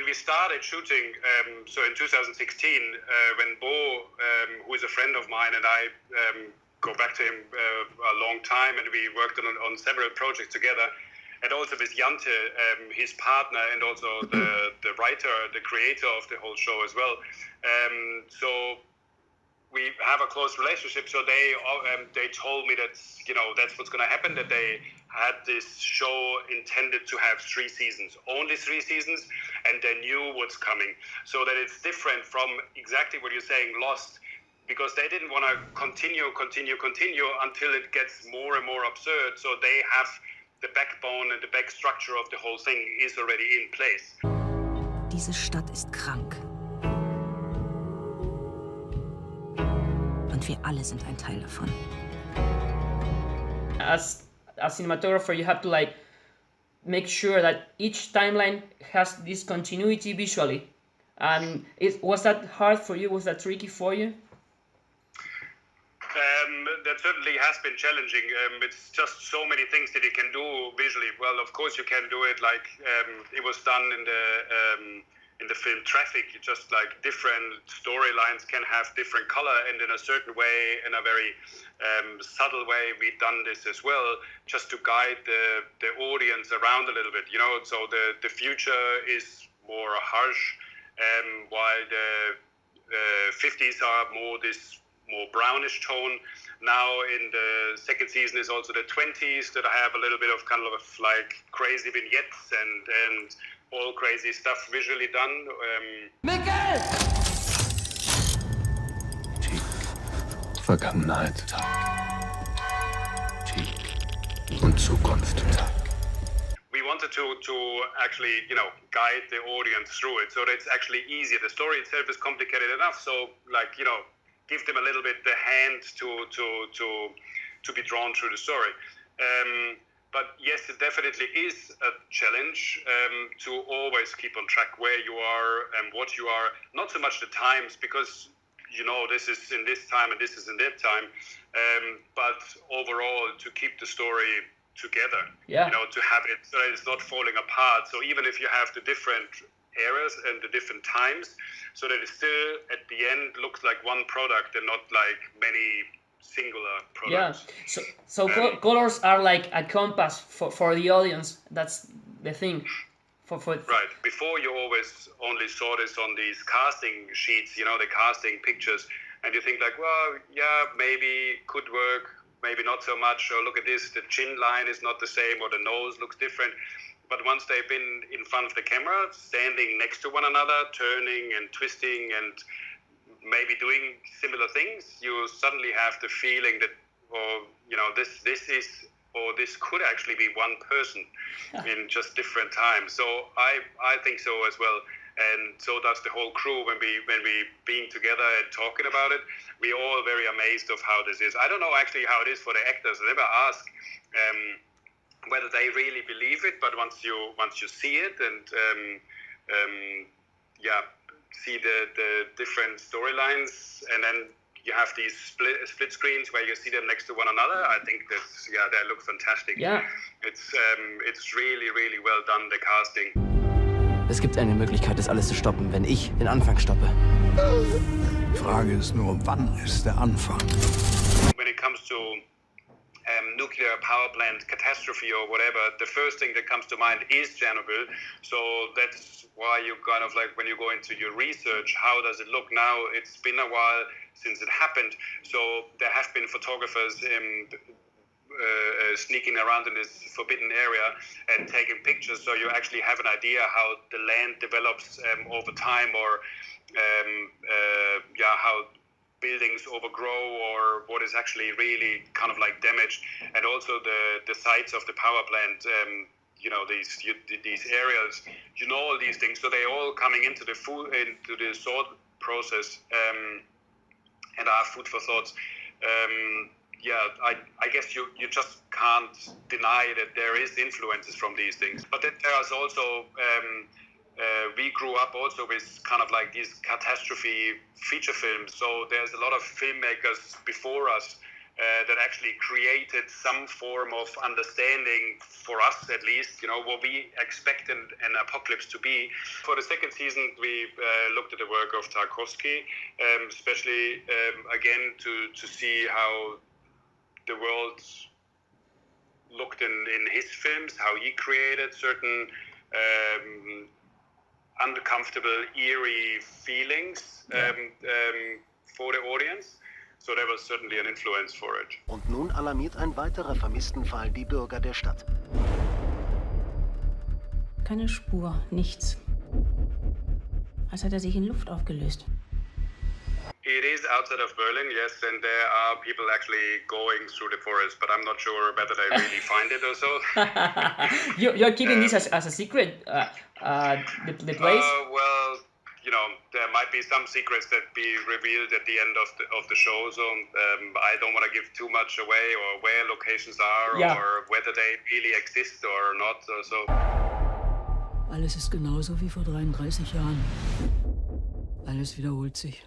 we started shooting, so in 2016, when Bo, who is a friend of mine, and I go back to him a long time, and we worked on several projects together, and also with Jante, his partner, and also the writer, the creator of the whole show as well. So we have a close relationship. So they told me that that's what's going to happen. That they had this show intended to have 3 seasons, only 3 seasons, and they knew what's coming. So that it's different from exactly what you're saying, Lost, because they didn't want to continue until it gets more and more absurd. So they have the backbone and the back structure of the whole thing is already in place. Diese Stadt ist krank. Und wir alle sind ein Teil davon. As a cinematographer, you have to make sure that each timeline has this continuity visually. And was that hard for you? Was that tricky for you? That certainly has been challenging. It's just so many things that you can do visually. Well, of course you can do it like it was done in the film Traffic. You just like different storylines can have different color, and in a certain way, in a very subtle way, we've done this as well, just to guide the audience around a little bit. So the future is more harsh, while the 50s are more brownish tone. Now in the second season is also the 20s that I have a little bit of kind of like crazy vignettes and all crazy stuff visually done. Mikkel! Tief. Vergangenheit. Tief. Und Zukunft. We wanted to actually, guide the audience through it, so that it's actually easier. The story itself is complicated enough, so give them a little bit the hand to be drawn through the story. But yes, it definitely is a challenge to always keep on track where you are and what you are. Not so much the times, because this is in this time and this is in that time, but overall to keep the story together. Yeah. To have it so that it's not falling apart. So even if you have the different eras and the different times, so that it still at the end looks like one product and not like many singular products. Yeah, so colors are like a compass for the audience. That's the thing. Right. Before you always only saw this on these casting sheets, the casting pictures, and you think like, well, yeah, maybe could work, maybe not so much, or look at this, the chin line is not the same, or the nose looks different. But once they've been in front of the camera, standing next to one another, turning and twisting and maybe doing similar things, you suddenly have the feeling that, this could actually be one person in just different times. So I think so as well. And so does the whole crew when we being together and talking about it. We're all very amazed of how this is. I don't know actually how it is for the actors. I never ask whether they really believe it, but once you see it and see the different storylines, and then you have these split screens where you see them next to one another, I think they look fantastic. Yeah. It's really, really well done, the casting. Es gibt eine Möglichkeit, das alles zu stoppen, wenn ich den Anfang stoppe. Die Frage ist nur, wann ist der Anfang? When it comes to nuclear power plant catastrophe or whatever, the first thing that comes to mind is Chernobyl. So that's why you kind of like, when you go into your research, how does it look now? It's been a while since it happened. So there have been photographers sneaking around in this forbidden area and taking pictures, so you actually have an idea how the land develops over time, or how buildings overgrow, or what is actually really kind of like damaged. And also the sites of the power plant, these areas, all these things. So they're all coming into the thought process and are food for thoughts. I guess you just can't deny that there is influences from these things. But then there is also, we grew up also with kind of like these catastrophe feature films. So there's a lot of filmmakers before us that actually created some form of understanding for us, at least, what we expect an apocalypse to be. For the second season, we looked at the work of Tarkovsky, especially again to see how the world looked in his films, how he created certain uncomfortable, eerie feelings for the audience. So there was certainly an influence for it. Und nun alarmiert ein weiterer Vermisstenfall die Bürger der Stadt. Keine Spur, nichts. Als hätte er sich in Luft aufgelöst. It is outside of Berlin, yes, and there are people actually going through the forest, but I'm not sure whether they really find it or so. You're keeping this as a secret, the place? Well, there might be some secrets that be revealed at the end of the show, so I don't want to give too much away, or where locations are, or whether they really exist or not, or so. Alles ist genauso wie vor 33 Jahren. Alles wiederholt sich.